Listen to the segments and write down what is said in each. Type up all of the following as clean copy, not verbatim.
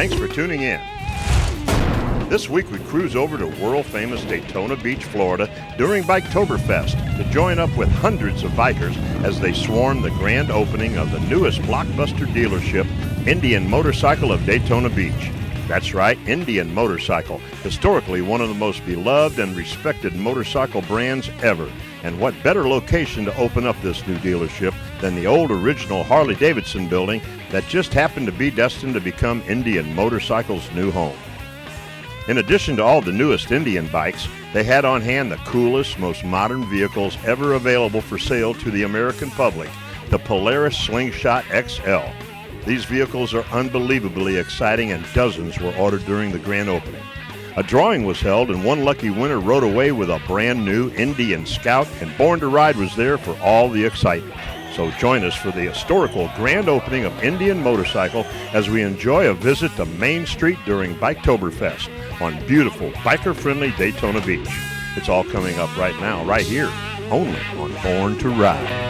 Thanks for tuning in. This week we cruise over to world-famous Daytona Beach, Florida during Biketoberfest to join up with hundreds of bikers as they swarm the grand opening of the newest blockbuster dealership, Indian Motorcycle of Daytona Beach. That's right, Indian Motorcycle, historically one of the most beloved and respected motorcycle brands ever. And what better location to open up this new dealership than the old original Harley-Davidson building that just happened to be destined to become Indian Motorcycle's new home. In addition to all the newest Indian bikes, they had on hand the coolest, most modern vehicles ever available for sale to the American public, the Polaris Slingshot XL. These vehicles are unbelievably exciting and dozens were ordered during the grand opening. A drawing was held and one lucky winner rode away with a brand new Indian Scout, and Born to Ride was there for all the excitement. So join us for the historical grand opening of Indian Motorcycle as we enjoy a visit to Main Street during Biketoberfest on beautiful, biker-friendly Daytona Beach. It's all coming up right now, right here, only on Born to Ride.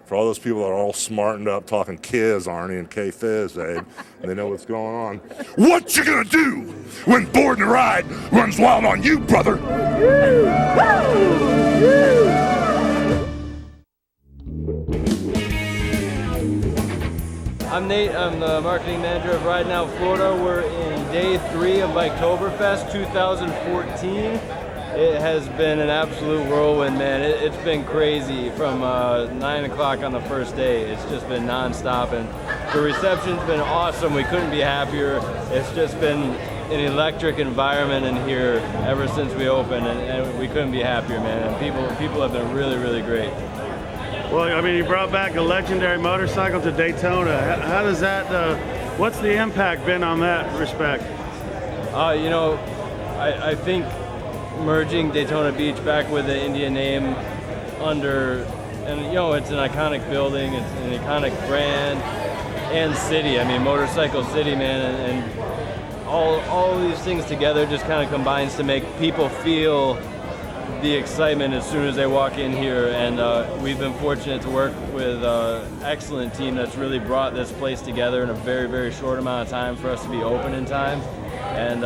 For all those people that are all smartened up talking Kiz, Arnie, and K-Fizz, Abe, and they know what's going on. What you gonna do when Born to Ride runs wild on you, brother? I'm Nate, I'm the marketing manager of Ride Now Florida. We're in day 3 of Biketoberfest 2014. It has been an absolute whirlwind, man. It's been crazy from 9 o'clock on the first day. It's just been nonstop, and the reception's been awesome. We couldn't be happier. It's just been an electric environment in here ever since we opened, and we couldn't be happier, man. And people have been really, really great. Well, I mean, you brought back a legendary motorcycle to Daytona. How does that, what's the impact been on that respect? I think merging Daytona Beach back with the Indian name under, and it's an iconic building, it's an iconic brand and city. I mean, motorcycle city, man, and all these things together just kind of combines to make people feel the excitement as soon as they walk in here. And we've been fortunate to work with an excellent team that's really brought this place together in a very, very short amount of time for us to be open in time, and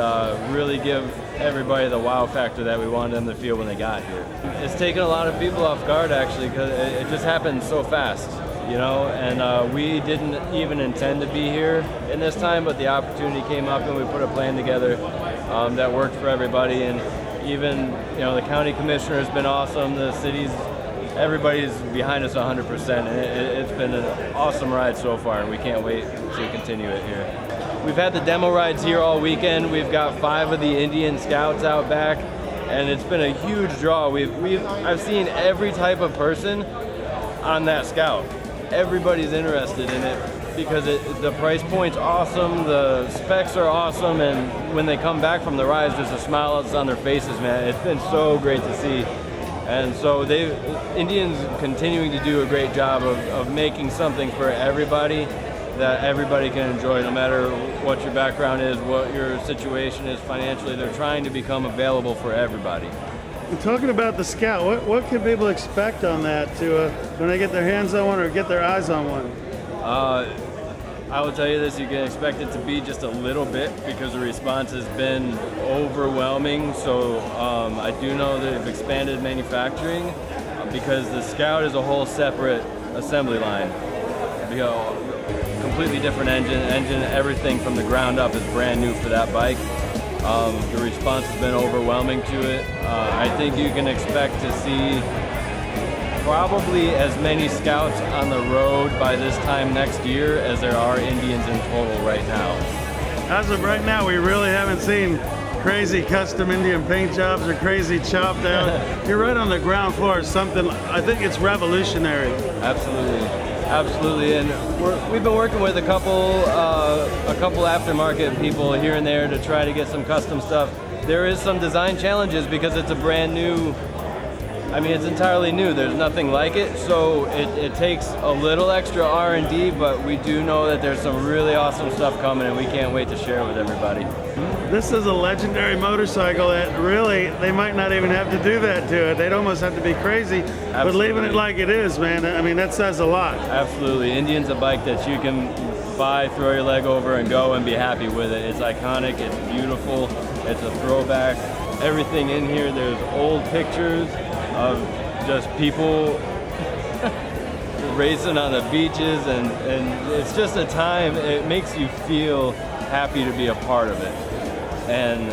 really give everybody the wow factor that we wanted them to feel when they got here. It's taken a lot of people off guard, actually, because it just happened so fast, and we didn't even intend to be here in this time, but the opportunity came up and we put a plan together that worked for everybody. And even, the county commissioner has been awesome, the city's, everybody's behind us 100%, and it's been an awesome ride so far, and we can't wait to continue it here. We've had the demo rides here all weekend. We've got 5 of the Indian Scouts out back, and it's been a huge draw. I've seen every type of person on that Scout. Everybody's interested in it because the price point's awesome, the specs are awesome, and when they come back from the rides, there's a smile that's on their faces, man. It's been so great to see. And so Indians continuing to do a great job of making something for everybody that everybody can enjoy, no matter what your background is, what your situation is financially. They're trying to become available for everybody. And talking about the Scout, what can people expect on that when they get their hands on one or get their eyes on one? I will tell you this, you can expect it to be just a little bit because the response has been overwhelming. So I do know that they've expanded manufacturing because the Scout is a whole separate assembly line. Completely different engine, everything from the ground up is brand new for that bike. The response has been overwhelming to it. I think you can expect to see probably as many Scouts on the road by this time next year as there are Indians in total right now. As of right now, we really haven't seen crazy custom Indian paint jobs or crazy chopped out. You're right on the ground floor. Something, I think it's revolutionary. Absolutely, and we've been working with a couple aftermarket people here and there to try to get some custom stuff. There is some design challenges because it's a brand new I mean, it's entirely new. There's nothing like it, so it takes a little extra R&D, but we do know that there's some really awesome stuff coming, and we can't wait to share it with everybody. This is a legendary motorcycle that really, they might not even have to do that to it. They'd almost have to be crazy, but leaving it like it is, man, I mean, that says a lot. Absolutely. Indian's a bike that you can buy, throw your leg over, and go and be happy with it. It's iconic, it's beautiful, it's a throwback. Everything in here, there's old pictures of just people racing on the beaches, and it's just a time, it makes you feel happy to be a part of it. And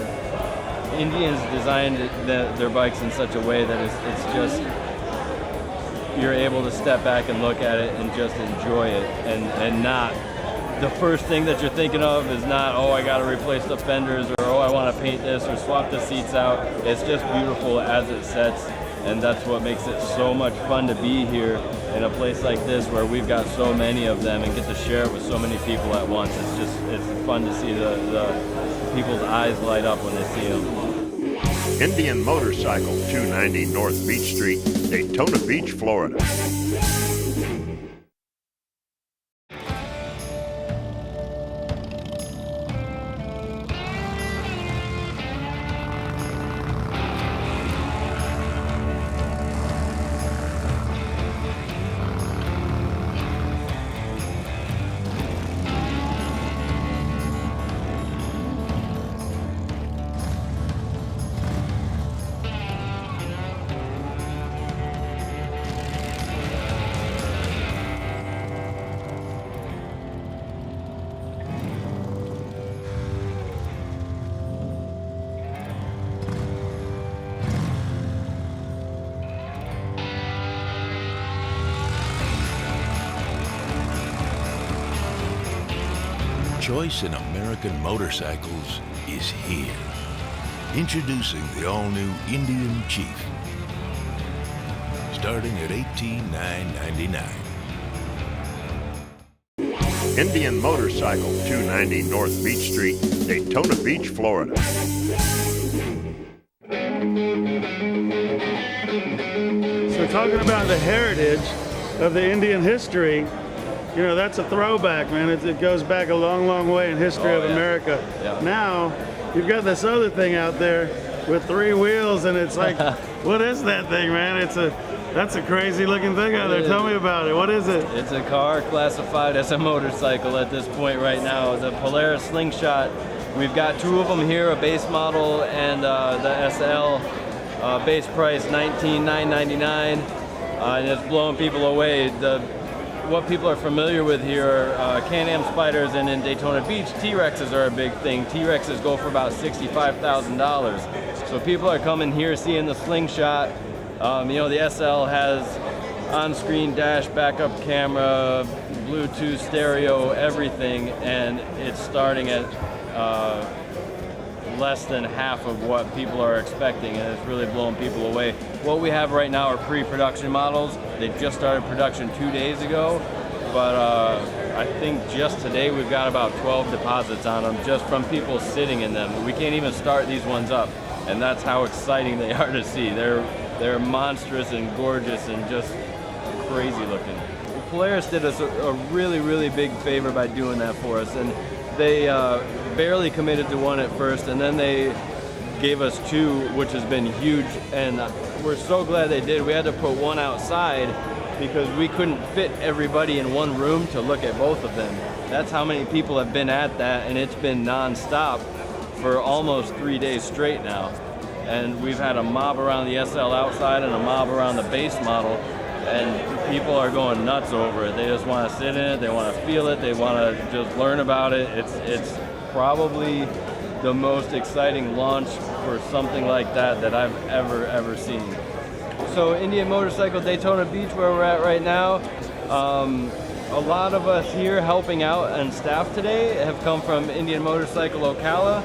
Indians designed their bikes in such a way that it's just, you're able to step back and look at it and just enjoy it, and not, the first thing that you're thinking of is not, oh, I gotta replace the fenders, or oh, I wanna paint this or swap the seats out. It's just beautiful as it sets, and that's what makes it so much fun to be here in a place like this where we've got so many of them and get to share it with so many people at once. It's fun to see the people's eyes light up when they see them. Indian Motorcycle, 290 North Beach Street, Daytona Beach, Florida. Choice in American motorcycles is here. Introducing the all-new Indian Chief, starting at $18,999. Indian Motorcycle, 290 North Beach Street, Daytona Beach, Florida. So talking about the heritage of the Indian history, you know, that's a throwback, man. It goes back a long, long way in history of America. Yeah. Now, you've got this other thing out there with 3 wheels, and it's like, what is that thing, man? That's a crazy looking thing out there. Tell me about it. What is it? It's a car classified as a motorcycle at this point right now. The Polaris Slingshot. We've got 2 of them here, a base model and the SL. Base price $19,999, and it's blowing people away. What people are familiar with here are Can-Am Spyders, and in Daytona Beach, T-Rexes are a big thing. T-Rexes go for about $65,000. So people are coming here seeing the Slingshot. You know, the SL has on-screen dash, backup camera, Bluetooth, stereo, everything, and it's starting at less than half of what people are expecting, and it's really blowing people away. What we have right now are pre-production models. They just started production 2 days ago, but I think just today we've got about 12 deposits on them just from people sitting in them. We can't even start these ones up, and that's how exciting they are to see. They're monstrous and gorgeous and just crazy looking. Polaris did us a really, really big favor by doing that for us, and they barely committed to one at first, and then they gave us 2, which has been huge, and we're so glad they did. We had to put one outside because we couldn't fit everybody in one room to look at both of them. That's how many people have been at that, and it's been non-stop for almost 3 days straight now. And we've had a mob around the SL outside and a mob around the base model, and people are going nuts over it. They just want to sit in it, they want to feel it, they want to just learn about it. It's probably the most exciting launch for something like that I've ever seen. So Indian Motorcycle Daytona Beach, where we're at right now, a lot of us here helping out and staff today have come from Indian Motorcycle Ocala.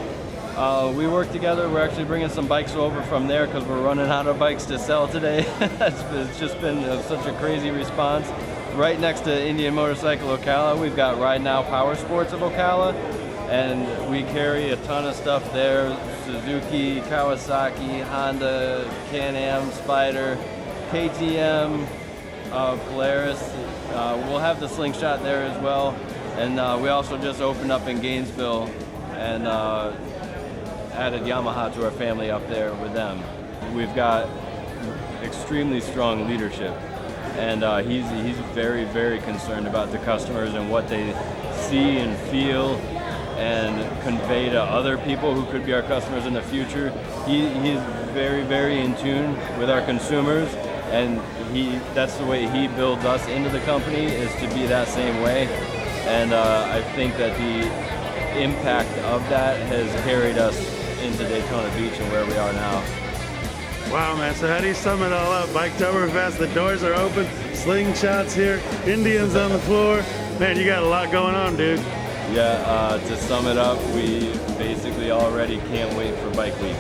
We work together. We're actually bringing some bikes over from there because we're running out of bikes to sell today. It's just been such a crazy response. Right next to Indian Motorcycle Ocala, we've got Ride Now Power Sports of Ocala, and we carry a ton of stuff there. Suzuki, Kawasaki, Honda, Can-Am, Spyder, KTM, Polaris. We'll have the Slingshot there as well. And we also just opened up in Gainesville and added Yamaha to our family up there with them. We've got extremely strong leadership, and he's very, very concerned about the customers and what they see and feel and convey to other people who could be our customers in the future. He's very, very in tune with our consumers, and that's the way he builds us into the company, is to be that same way. And I think that the impact of that has carried us into Daytona Beach and where we are now. Wow, man. So how do you sum it all up? Biketoberfest, the doors are open, Slingshots here, Indians on the floor. Man, you got a lot going on, dude. Yeah, to sum it up, we basically already can't wait for Bike Week.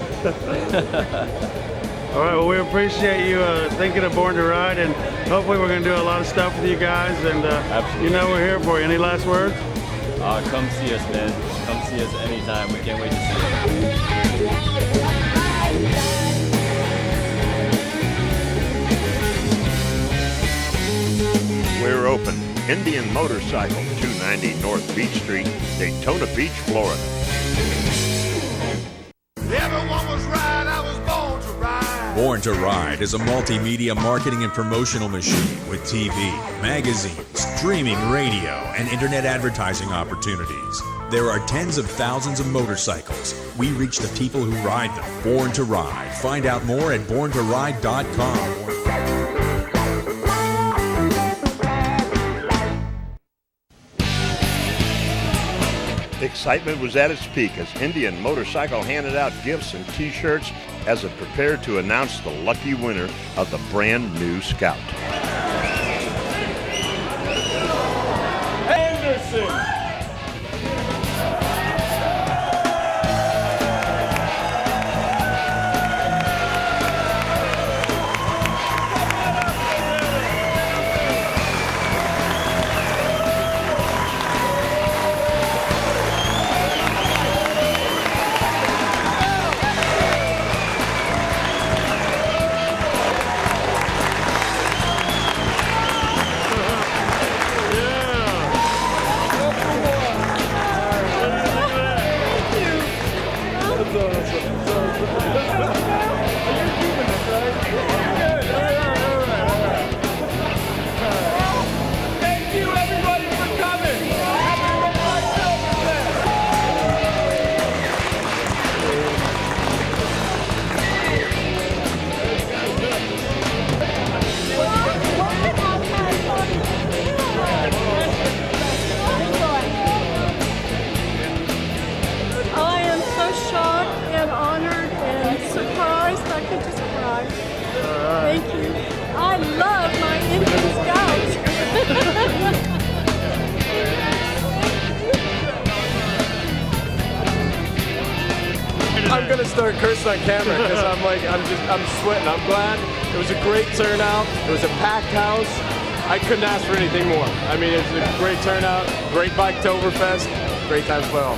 All right, well, we appreciate you thinking of Born to Ride, and hopefully we're going to do a lot of stuff with you guys, and you know we're here for you. Any last words? Come see us, man. Come see us anytime. We can't wait to see you. We're open. Indian Motorcycle, 290 North Beach Street, Daytona Beach, Florida. Everyone was right, I was born to ride. Born to Ride is a multimedia marketing and promotional machine with TV, magazines, streaming radio, and internet advertising opportunities. There are tens of thousands of motorcycles. We reach the people who ride them. Born to Ride. Find out more at borntoride.com. Excitement was at its peak as Indian Motorcycle handed out gifts and t-shirts as it prepared to announce the lucky winner of the brand new Scout. Anderson! Thank you. I love my Indian Scouts. I'm gonna start cursing on camera because I'm sweating. I'm glad. It was a great turnout. It was a packed house. I couldn't ask for anything more. I mean, it's a great turnout, great Biketoberfest, great time for all.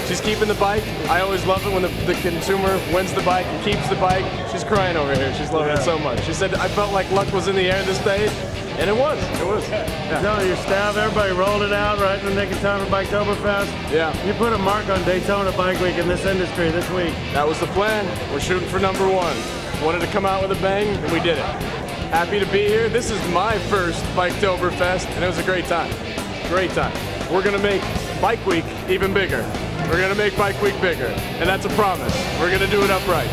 She's keeping the bike. I always love it when the consumer wins the bike and keeps the bike. She's crying over here. She's loving it so much. She said, I felt like luck was in the air this day, and it was. It was. Yeah. Your staff, everybody rolled it out right in the nick of time for Biketoberfest. Yeah. You put a mark on Daytona Bike Week in this industry this week. That was the plan. We're shooting for #1. Wanted to come out with a bang, and we did it. Happy to be here. This is my first Biketoberfest, and it was a great time. Great time. We're gonna make Bike Week even bigger. We're gonna make Bike Week bigger, and that's a promise. We're gonna do it upright.